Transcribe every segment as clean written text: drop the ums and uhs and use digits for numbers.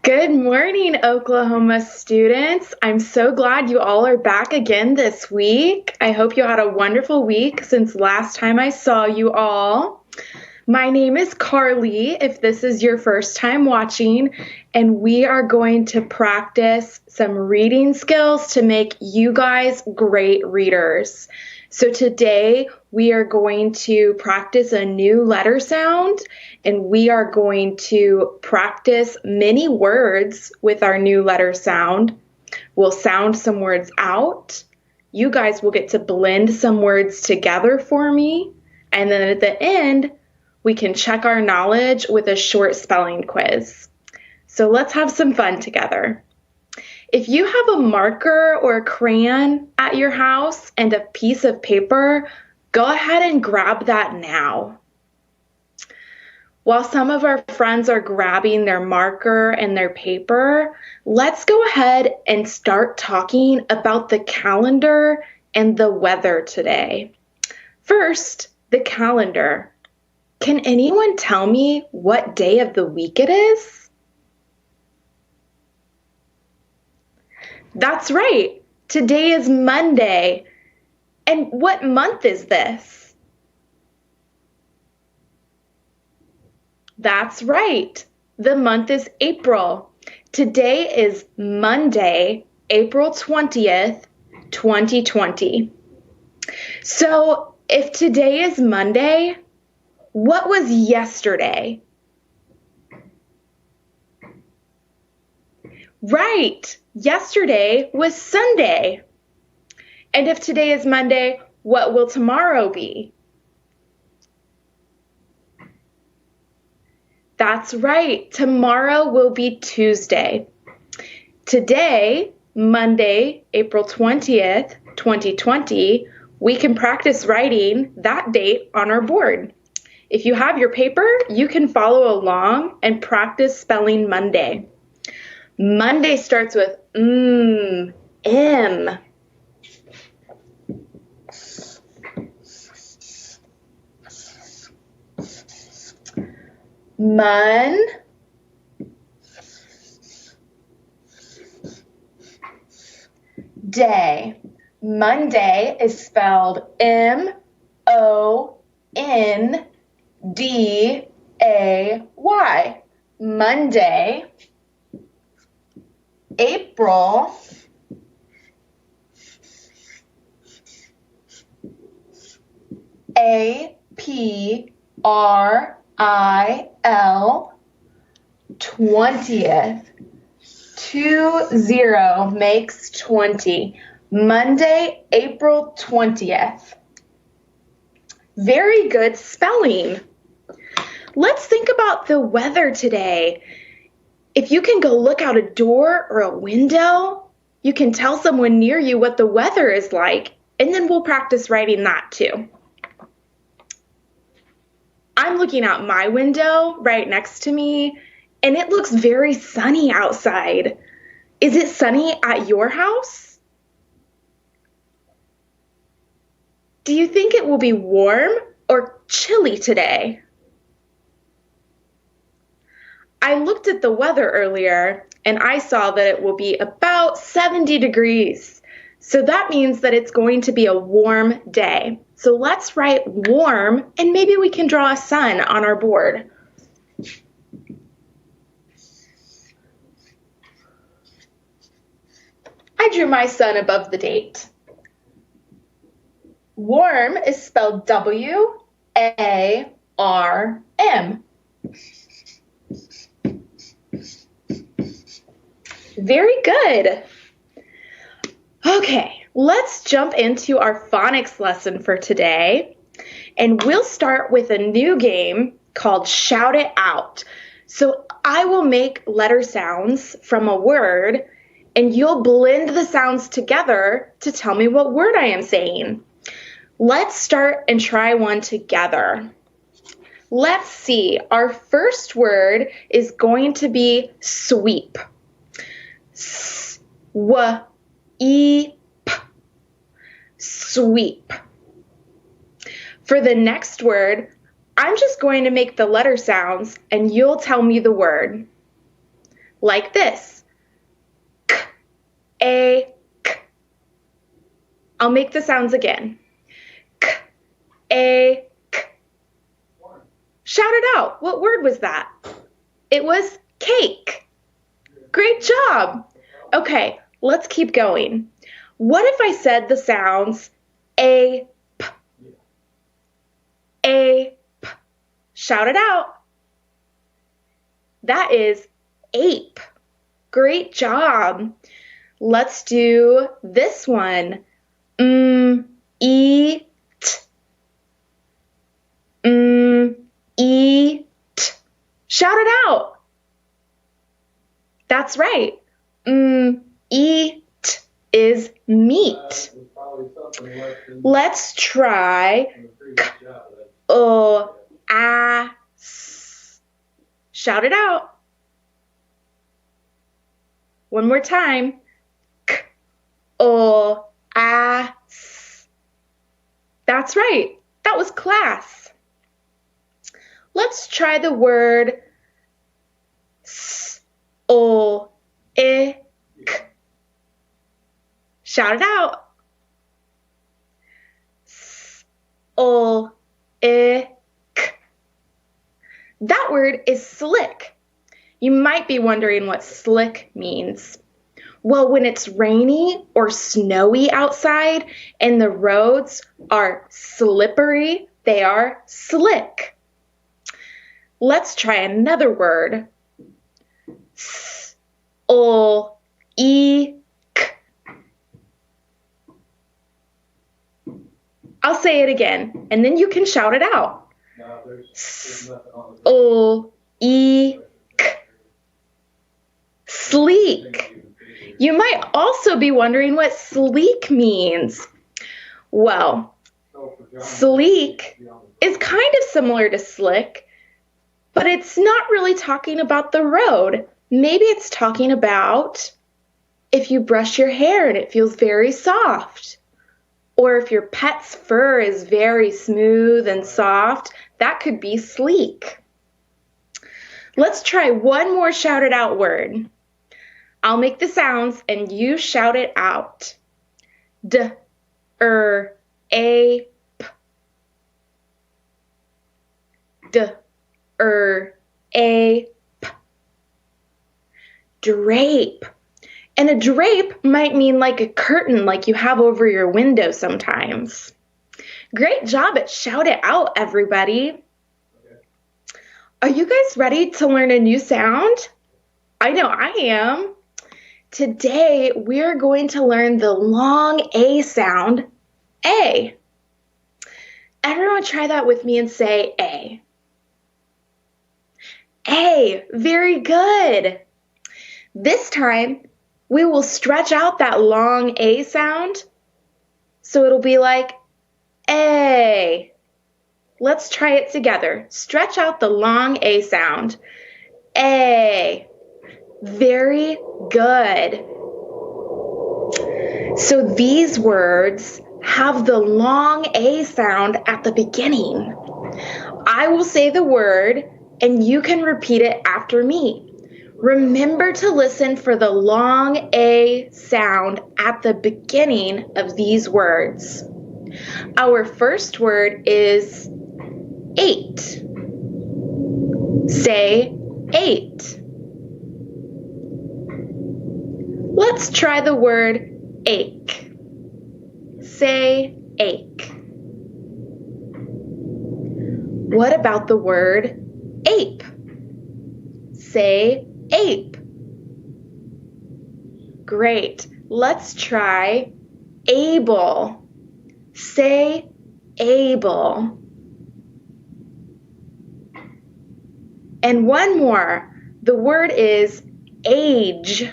Good morning, Oklahoma students. I'm so glad you all are back again this week. I hope you had a wonderful week since last time I saw you all. My name is Carlie, if this is your first time watching, and we are going to practice some reading skills to make you guys great readers. So today we are going to practice a new letter sound, and we are going to practice many words with our new letter sound. We'll sound some words out. You guys will get to blend some words together for me, and then at the end, we can check our knowledge with a short spelling quiz. So let's have some fun together. If you have a marker or a crayon at your house and a piece of paper, go ahead and grab that now. While some of our friends are grabbing their marker and their paper, let's go ahead and start talking about the calendar and the weather today. First, the calendar. Can anyone tell me what day of the week it is? That's right. Today is Monday. And what month is this? That's right. The month is April. Today is Monday, April 20th, 2020. So if today is Monday, what was yesterday? Right. Yesterday was Sunday. And if today is Monday, what will tomorrow be? That's right. Tomorrow will be Tuesday. Today, Monday, April 20th, 2020, we can practice writing that date on our board. If you have your paper, you can follow along and practice spelling Monday. Monday starts with M. Mon. Day. Monday is spelled M-O-N-D-A-Y. Monday. April. A-P-R-I-L. 20th. 20 makes 20. Monday, April 20th. Very good spelling. Let's think about the weather today. If you can go look out a door or a window, you can tell someone near you what the weather is like, and then we'll practice writing that too. I'm looking out my window right next to me, and it looks very sunny outside. Is it sunny at your house? Do you think it will be warm or chilly today? I looked at the weather earlier and I saw that it will be about 70 degrees. So that means that it's going to be a warm day. So let's write warm and maybe we can draw a sun on our board. I drew my sun above the date. Warm is spelled W-A-R-M. Very good. Okay, let's jump into our phonics lesson for today. And we'll start with a new game called Shout It Out. So I will make letter sounds from a word, and you'll blend the sounds together to tell me what word I am saying. Let's start and try one together. Let's see. Our first word is going to be sweep. S-w-e-p. Sweep. For the next word, I'm just going to make the letter sounds and you'll tell me the word. like this. K, a, k. I'll make the sounds again. K, a, k. Shout it out. What word was that? It was cake. Great job. Okay, let's keep going. What if I said the sounds a, p, a, p? Shout it out. That is ape. Great job. Let's do this one. Eat. Eat. Shout it out. That's right. Eat is meat. Let's try ass. Shout it out. One more time. Ass. That's right. That was class. Let's try the word ick. Shout it out. Ick. That word is slick. You might be wondering what slick means. Well, when it's rainy or snowy outside and the roads are slippery, they are slick. Let's try another word. Eek. I'll say it again, and then you can shout it out. Eek. Sleek. You might also be wondering what sleek means. Well, sleek is kind of similar to slick, but it's not really talking about the road. Maybe it's talking about if you brush your hair and it feels very soft, or if your pet's fur is very smooth and soft, that could be sleek. Let's try one more shouted out word. I'll make the sounds and you shout it out. D-er-ape. D-er-ape. Drape. And a drape might mean like a curtain like you have over your window sometimes. Great job at shout it out, everybody. Are you guys ready to learn a new sound? I know I am. Today, we're going to learn the long A sound, A. Everyone try that with me and say A. A, very good. This time, we will stretch out that long A sound, so it'll be like A. Let's try it together. Stretch out the long A sound. A. Very good. So these words have the long A sound at the beginning. I will say the word and you can repeat it after me. Remember to listen for the long A sound at the beginning of these words. Our first word is 8. Say 8. Let's try the word ache. Say ache. What about the word ape? Say ape. Great. Let's try able. Say able. And one more. The word is age.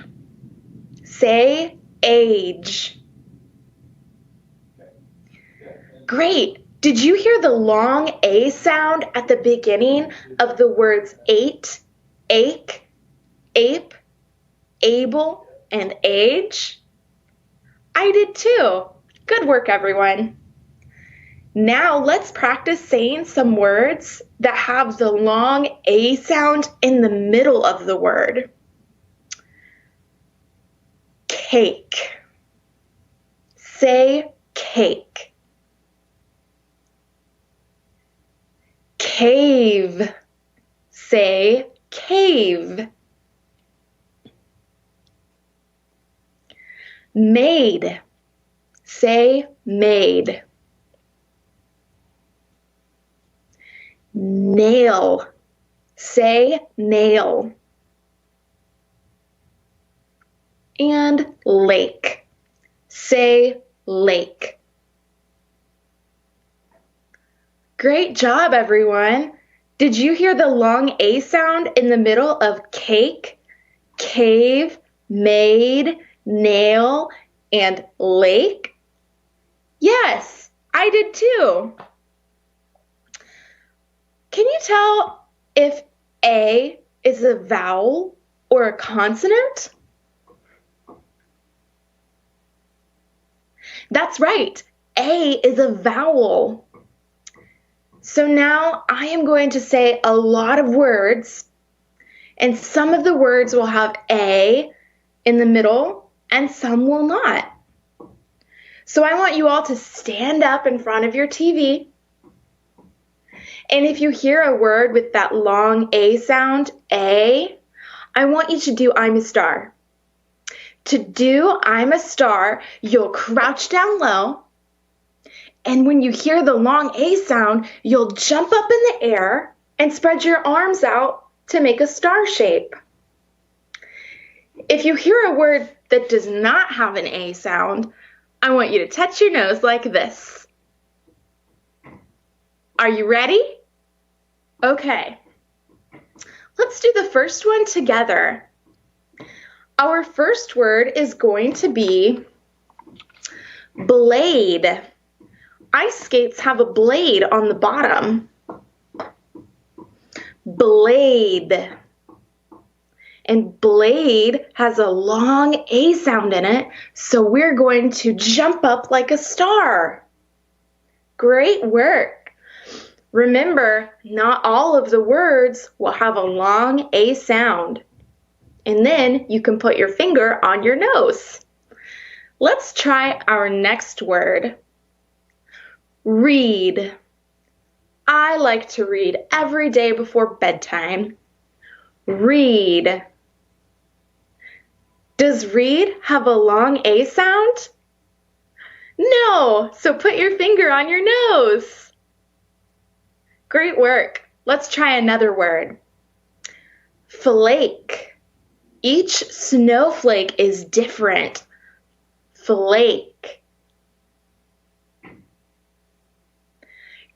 Say age. Great. Did you hear the long A sound at the beginning of the words ate, ache, ape, able, and age? I did too. Good work, everyone. Now let's practice saying some words that have the long A sound in the middle of the word. cake. Say cake. Cave. Say cave. Maid. Say maid. Nail. Say nail. And lake. Say lake. Great job, everyone. Did you hear the long A sound in the middle of cake, cave, maid, nail, and lake? Yes, I did too. Can you tell if A is a vowel or a consonant? That's right, A is a vowel. So now I am going to say a lot of words, and some of the words will have A in the middle and some will not. So I want you all to stand up in front of your TV, and if you hear a word with that long A sound, A, I want you to do I'm a star. To do I'm a star, you'll crouch down low, and when you hear the long A sound, you'll jump up in the air and spread your arms out to make a star shape. If you hear a word that does not have an A sound, I want you to touch your nose like this. Are you ready? Okay. Let's do the first one together. Our first word is going to be blade. Ice skates have a blade on the bottom. Blade. And blade has a long A sound in it, so we're going to jump up like a star. Great work. Remember, not all of the words will have a long A sound. And then you can put your finger on your nose. Let's try our next word. Read. I like to read every day before bedtime. Read. Does read have a long A sound? No, so put your finger on your nose. Great work. Let's try another word. Flake. Each snowflake is different. Flake.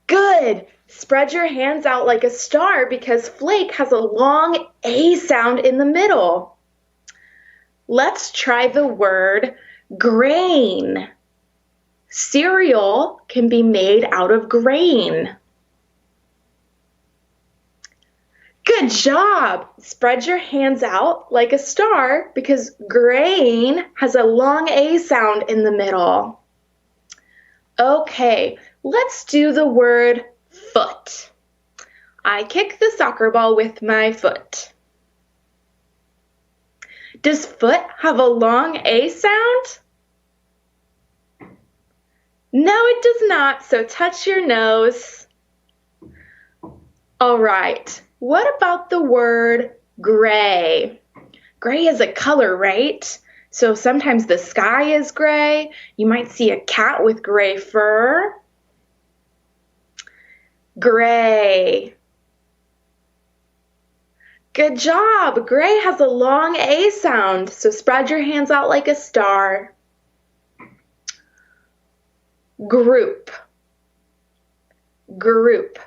Good. Spread your hands out like a star because flake has a long A sound in the middle. Let's try the word grain. Cereal can be made out of grain. Good job! Spread your hands out like a star because grain has a long A sound in the middle. Okay, let's do the word foot. I kick the soccer ball with my foot. Does foot have a long A sound? No, it does not, so touch your nose. All right. What about the word gray? Gray is a color, right? So sometimes the sky is gray. You might see a cat with gray fur. Gray. Good job. Gray has a long A sound, so spread your hands out like a star. Group. Group.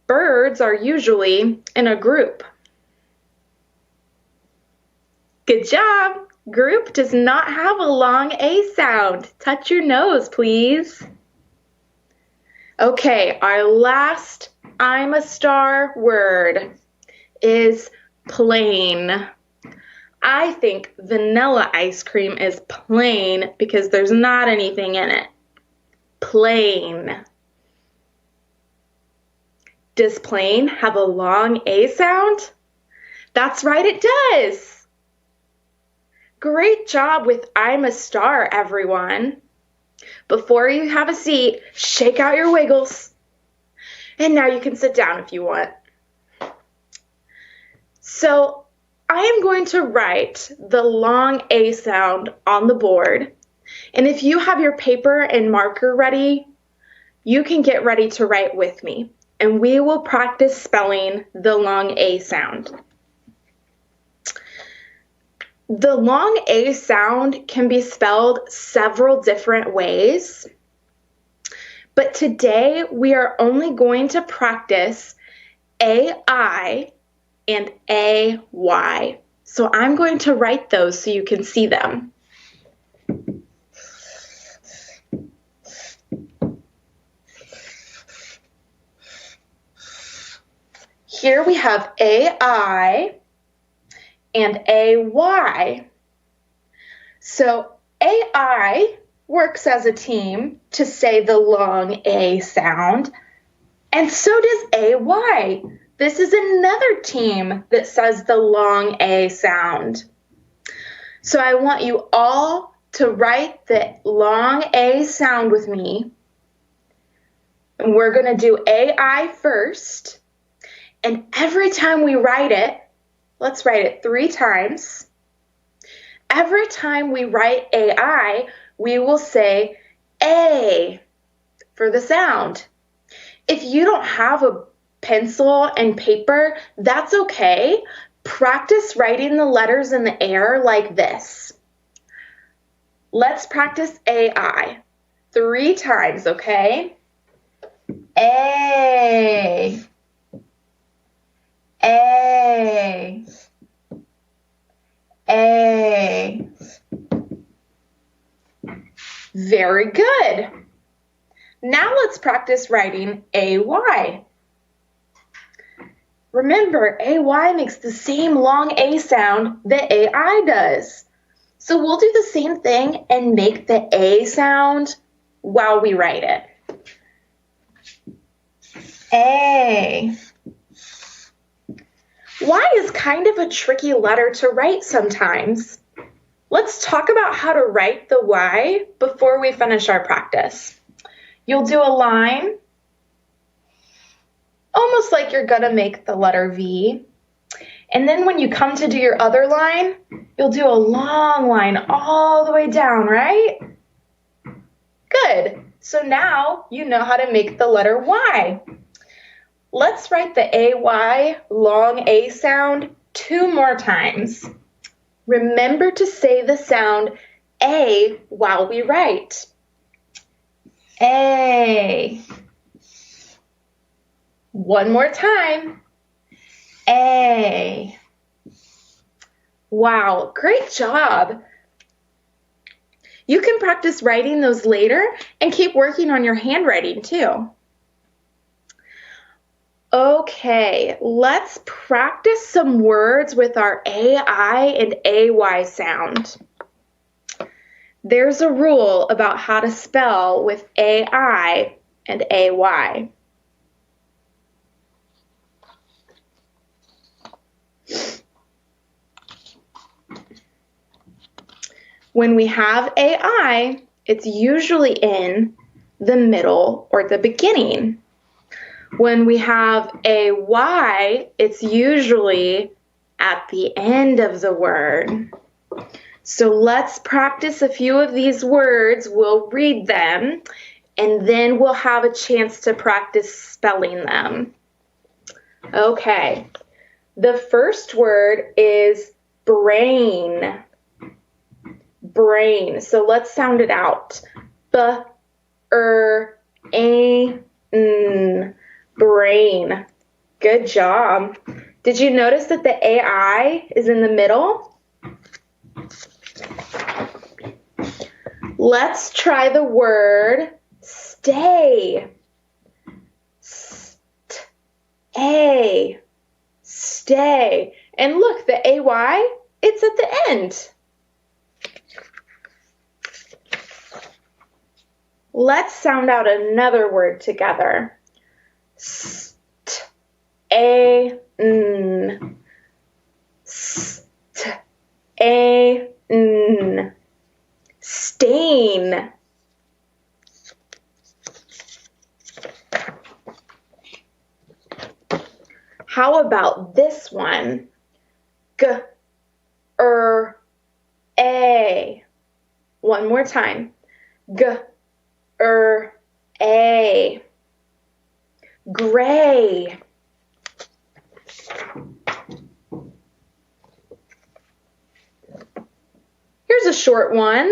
Birds are usually in a group. Good job! Group does not have a long A sound. Touch your nose, please. Okay, our last I'm a star word is plain. I think vanilla ice cream is plain because there's not anything in it. Plain. Does plain have a long A sound? That's right, it does. Great job with I'm a star, everyone. Before you have a seat, shake out your wiggles. And now you can sit down if you want. So I am going to write the long A sound on the board. And if you have your paper and marker ready, you can get ready to write with me. And we will practice spelling the long A sound. The long A sound can be spelled several different ways, but today we are only going to practice AI and AY. So I'm going to write those so you can see them. Here we have AI and AY. So AI works as a team to say the long A sound, and so does AY. This is another team that says the long A sound. So I want you all to write the long A sound with me. And we're going to do AI first. And every time we write it, let's write it 3 times. Every time we write AI, we will say A for the sound. If you don't have a pencil and paper, that's okay. Practice writing the letters in the air like this. Let's practice AI 3 times, okay? A. A. A. Very good. Now let's practice writing AY. Remember, AY makes the same long A sound that AI does. So we'll do the same thing and make the A sound while we write it. A. Y is kind of a tricky letter to write sometimes. Let's talk about how to write the Y before we finish our practice. You'll do a line, almost like you're going to make the letter V. And then when you come to do your other line, you'll do a long line all the way down, right? Good. So now you know how to make the letter Y. Let's write the AY long A sound 2 more times. Remember to say the sound A while we write. A. One more time. A. Wow, great job. You can practice writing those later and keep working on your handwriting too. Okay, let's practice some words with our AI and AY sound. There's a rule about how to spell with AI and AY. When we have AI, it's usually in the middle or the beginning. When we have a Y, it's usually at the end of the word. So let's practice a few of these words. We'll read them, and then we'll have a chance to practice spelling them. Okay, the first word is brain. Brain. So let's sound it out. B-R-A-N. Brain. Good job. Did you notice that the AI is in the middle? Let's try the word stay. Stay. Stay. And look, the AY, it's at the end. Let's sound out another word together. S-T-A-N. S-T-A-N. N. Stain. How about this one? G-R-A. One more time. G-R-A. Gray. Here's a short one.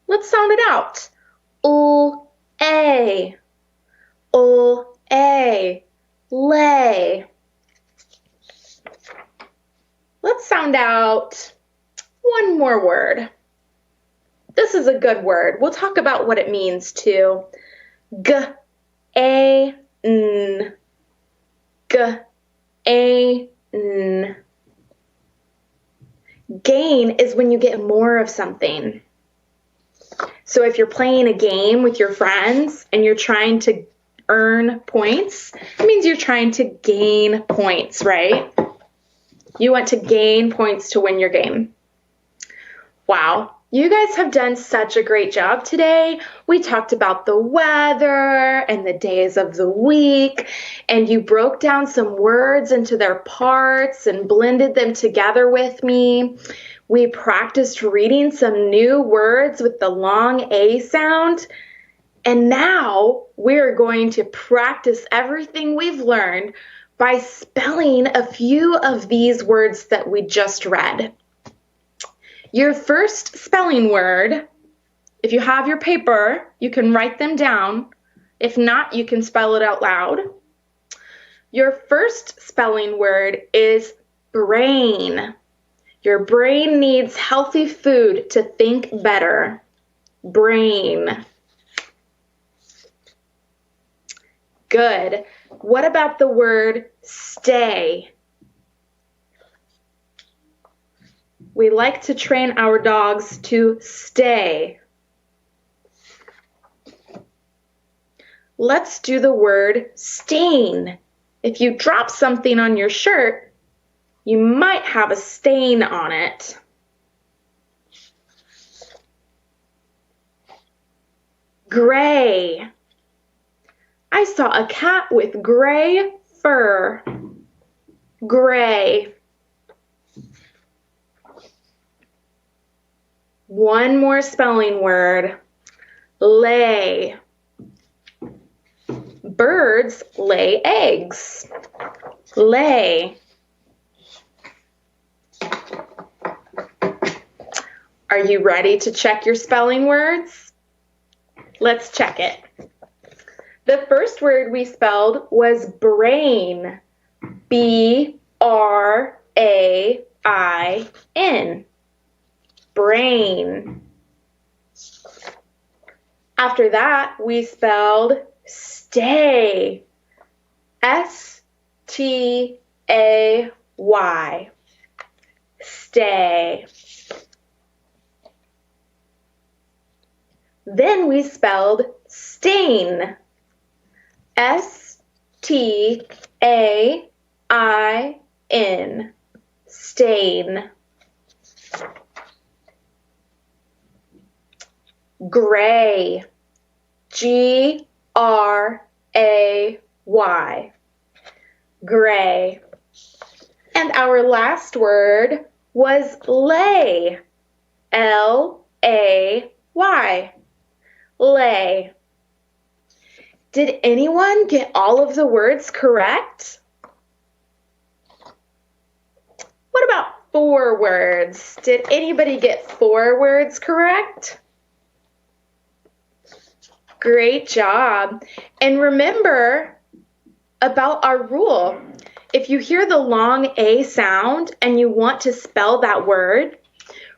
Let's sound it out. L-A. L-A. Lay. Let's sound out one more word. This is a good word. We'll talk about what it means too. G-A-N. G-A-N. Gain is when you get more of something. So if you're playing a game with your friends and you're trying to earn points, it means you're trying to gain points, right? You want to gain points to win your game. Wow, you guys have done such a great job today. We talked about the weather and the days of the week, and you broke down some words into their parts and blended them together with me. We practiced reading some new words with the long A sound, and now we're going to practice everything we've learned by spelling a few of these words that we just read. Your first spelling word, if you have your paper, you can write them down. If not, you can spell it out loud. Your first spelling word is brain. Your brain needs healthy food to think better. Brain. Good. What about the word stay? We like to train our dogs to stay. Let's do the word stain. If you drop something on your shirt, you might have a stain on it. Gray. I saw a cat with gray fur. Gray. One more spelling word. Lay. Birds lay eggs. Lay. Are you ready to check your spelling words? Let's check it. The first word we spelled was brain. B-R-A-I-N. Brain. After that, we spelled stay. S-T-A-Y. Stay. Then we spelled stain. S-T-A-I-N. Stain. Gray. G-R-A-Y. Gray. And our last word was lay. L-A-Y. Lay. Did anyone get all of the words correct? What about 4 words? Did anybody get 4 words correct? Great job. And remember about our rule. If you hear the long A sound and you want to spell that word,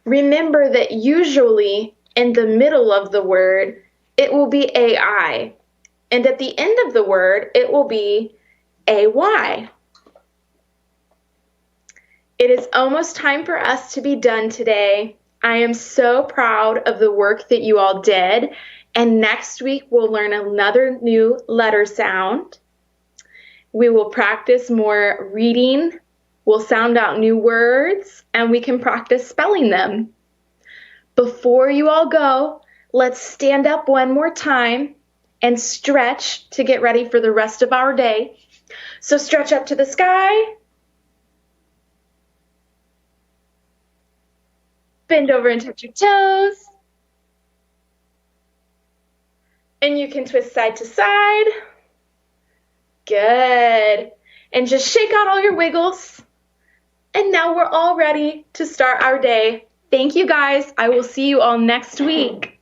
remember that usually in the middle of the word, it will be AI. And at the end of the word, it will be AY. It is almost time for us to be done today. I am so proud of the work that you all did. And next week, we'll learn another new letter sound. We will practice more reading. We'll sound out new words, and we can practice spelling them. Before you all go, let's stand up one more time and stretch to get ready for the rest of our day. So stretch up to the sky. Bend over and touch your toes. And you can twist side to side. Good. And just shake out all your wiggles. And now we're all ready to start our day. Thank you guys. I will see you all next week.